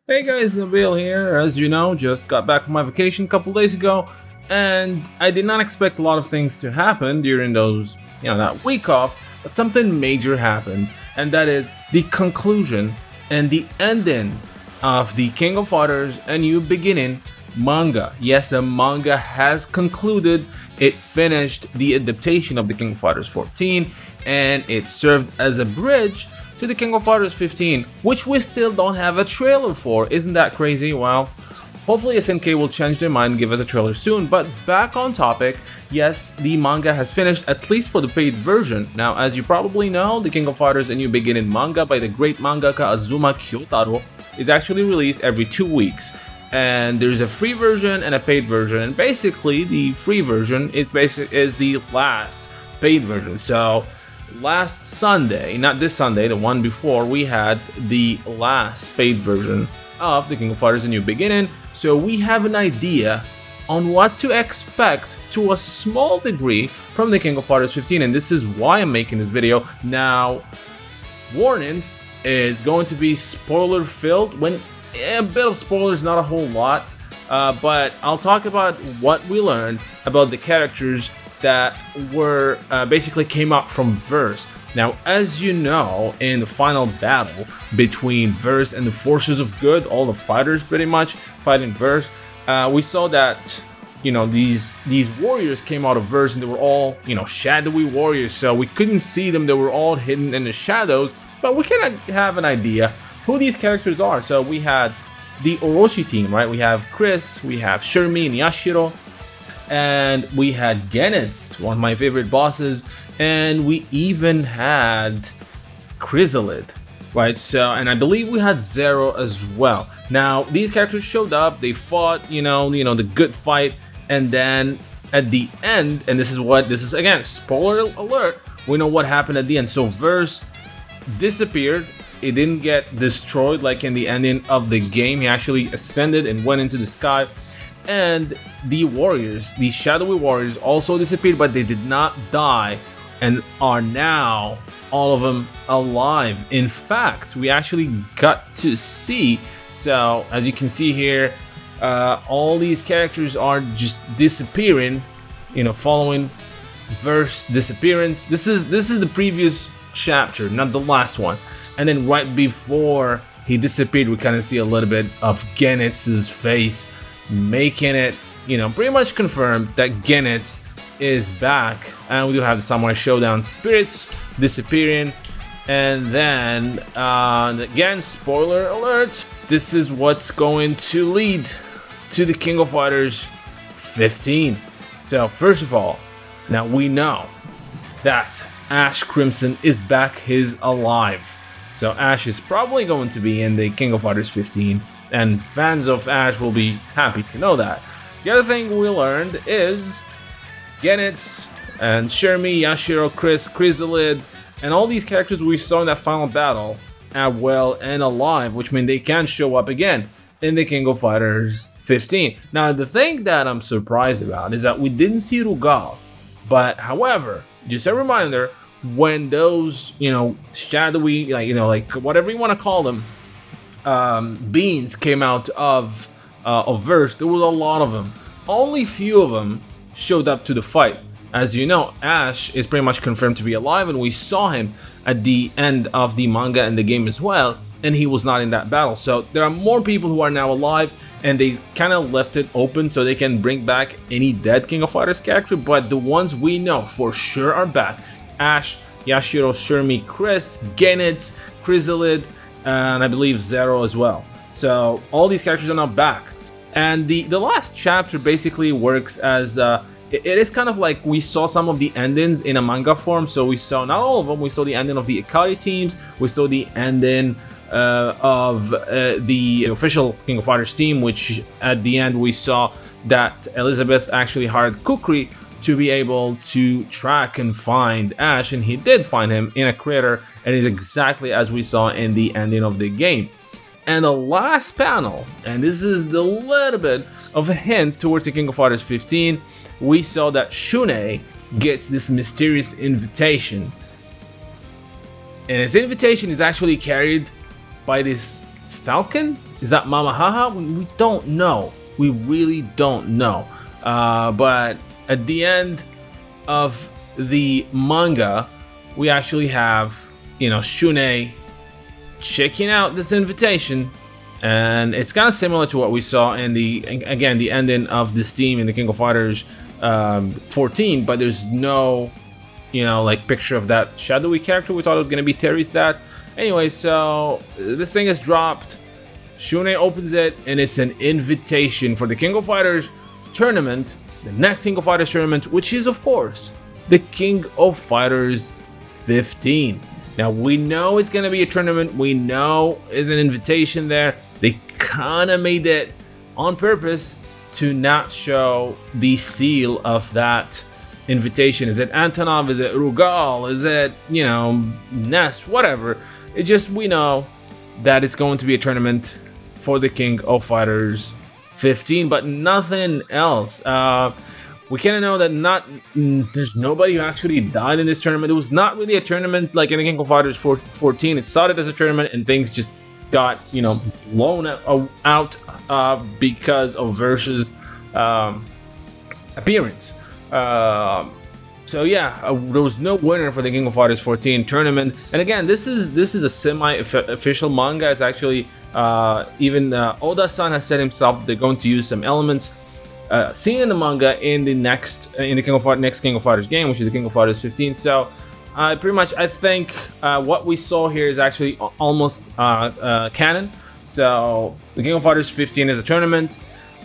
Hey guys, Nabil here. As you know, just got back from my vacation a couple days ago, and I did not expect a lot of things to happen during that week off, but something major happened, and that is the conclusion and the ending of the King of Fighters A New Beginning manga. Yes, the manga has concluded. It finished the adaptation of the King of Fighters 14, and it served as a bridge to the King of Fighters 15, which we still don't have a trailer for. Isn't that crazy? Well, hopefully SNK will change their mind and give us a trailer soon. But back on topic, yes, the manga has finished, at least for the paid version. Now, as you probably know, the King of Fighters A New Beginning manga by the great mangaka Azuma Kyotaro is actually released every 2 weeks. And there's a free version and a paid version, and basically the free version is the last paid version. So last Sunday, not this Sunday, the one before, we had the last paid version of the King of Fighters A New Beginning, so we have an idea on what to expect to a small degree from the King of Fighters 15, and this is why I'm making this video. Now, warnings, is going to be spoiler filled, when a bit of spoilers, not a whole lot, but I'll talk about what we learned about the characters that were basically came out from Verse. Now, as you know, in the final battle between Verse and the Forces of Good, all the fighters pretty much fighting Verse, we saw that these warriors came out of Verse, and they were all shadowy warriors, so we couldn't see them. They were all hidden in the shadows, but we kind of have an idea who these characters are. So we had the Orochi team, right? We have Chris, we have Shermie and Yashiro, and we had Genitz, one of my favorite bosses, and we even had Chrysalid, right? So, and I believe we had Zero as well. Now, these characters showed up, they fought, the good fight, and then at the end, and this is again, spoiler alert, we know what happened at the end. So Verse disappeared. It didn't get destroyed like in the ending of the game. He actually ascended and went into the sky. And the warriors, the shadowy warriors, also disappeared, but they did not die and are now all of them alive. In fact, we actually got to see, so as you can see here, all these characters are just disappearing, following Verse disappearance. This is the previous chapter, not the last one. And then right before he disappeared, we kind of see a little bit of Genitz's face, making it, pretty much confirmed that Genitz is back. And we do have the Samurai Showdown spirits disappearing. And then, again, spoiler alert, this is what's going to lead to the King of Fighters 15. So, first of all, now we know that Ash Crimson is back, he's alive. So Ash is probably going to be in the King of Fighters 15, and fans of Ash will be happy to know that. The other thing we learned is Genitz and Shermie, Yashiro, Chris, Chrysalid, and all these characters we saw in that final battle are well and alive, which means they can show up again in the King of Fighters 15. Now, the thing that I'm surprised about is that we didn't see Rugal, but however, just a reminder, when those, shadowy, like whatever you want to call them, beings came out of Verse, there was a lot of them. Only few of them showed up to the fight. As you know, Ash is pretty much confirmed to be alive, and we saw him at the end of the manga and the game as well, and he was not in that battle. So there are more people who are now alive, and they kind of left it open so they can bring back any dead King of Fighters character, but the ones we know for sure are back: Ash, Yashiro, Shermie, Chris, Genitz, Chrysalid, and I believe Zero as well. So all these characters are now back. And the last chapter basically works as, it is kind of like we saw some of the endings in a manga form. So we saw, not all of them, we saw the ending of the Ikari teams, we saw the ending of the official King of Fighters team, which at the end we saw that Elizabeth actually hired Kukri to be able to track and find Ash, and he did find him in a crater, and it's exactly as we saw in the ending of the game. And the last panel, and this is the little bit of a hint towards the King of Fighters 15, we saw that Shunei gets this mysterious invitation. And his invitation is actually carried by this falcon, Is that Mama Haha? We don't know. We really don't know. But at the end of the manga, we actually have, you know, Shunei checking out this invitation, and it's kind of similar to what we saw in the ending of this team in the King of Fighters 14, but there's no, you know, like picture of that shadowy character. We thought it was gonna be Terry's dad. Anyway, so this thing is dropped. Shunei opens it, and it's an invitation for the King of Fighters tournament, the next King of Fighters tournament, which is of course the King of Fighters 15. Now we know it's gonna be a tournament. We know there's an invitation there. They kind of made it on purpose to not show the seal of that invitation. Is it Antonov? Is it Rugal? Is it, you know, Nest? Whatever. It just, we know that it's going to be a tournament for the King of Fighters 15, but nothing else. We kind of know that there's nobody who actually died in this tournament. It was not really a tournament like in the King of Fighters 14. It started as a tournament and things just got, you know, blown out because of Versus appearance. So yeah, there was no winner for the King of Fighters 14 tournament. And again, this is a semi-official manga. It's actually even Oda-san has said himself they're going to use some elements seen in the manga in the next King of Fighters game, which is the King of Fighters 15. So pretty much, I think what we saw here is actually almost canon. So the King of Fighters 15 is a tournament,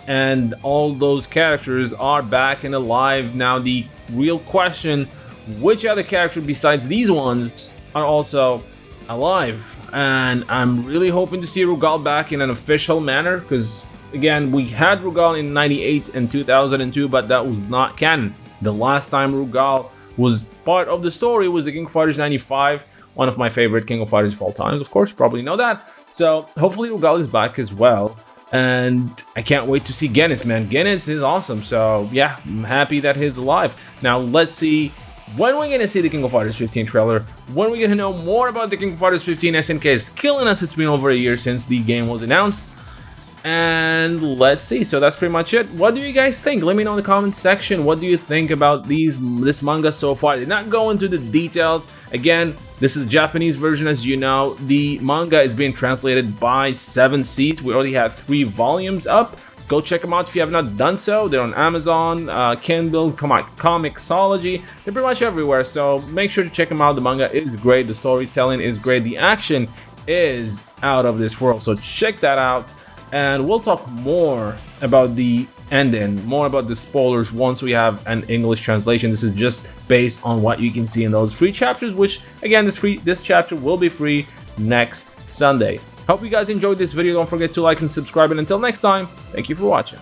and all those characters are back and alive. Now the real question, which other character besides these ones are also alive? And I'm really hoping to see Rugal back in an official manner, because again, we had Rugal in 98 and 2002, but that was not canon. The last time Rugal was part of the story was the King of Fighters 95, one of my favorite King of Fighters of all times, of course, you probably know that. So hopefully Rugal is back as well, and I can't wait to see Genis, man. Genis is awesome, so yeah, I'm happy that he's alive. Now let's see when we're gonna see the King of Fighters 15 trailer, when we're gonna know more about the King of Fighters 15. SNK is killing us. It's been over a year since the game was announced. And let's see. So that's pretty much it. What do you guys think? Let me know in the comments section. What do you think about this manga so far? I did not go into the details. Again, this is the Japanese version, as you know. The manga is being translated by 7 Seas. We already have 3 volumes up. Go check them out if you have not done so. They're on Amazon, Kindle, Comixology. They're pretty much everywhere. So make sure to check them out. The manga is great. The storytelling is great. The action is out of this world. So check that out. And we'll talk more about the ending, more about the spoilers once we have an English translation. This is just based on what you can see in those free chapters, which again, this chapter will be free next Sunday. Hope you guys enjoyed this video. Don't forget to like and subscribe, and until next time, thank you for watching.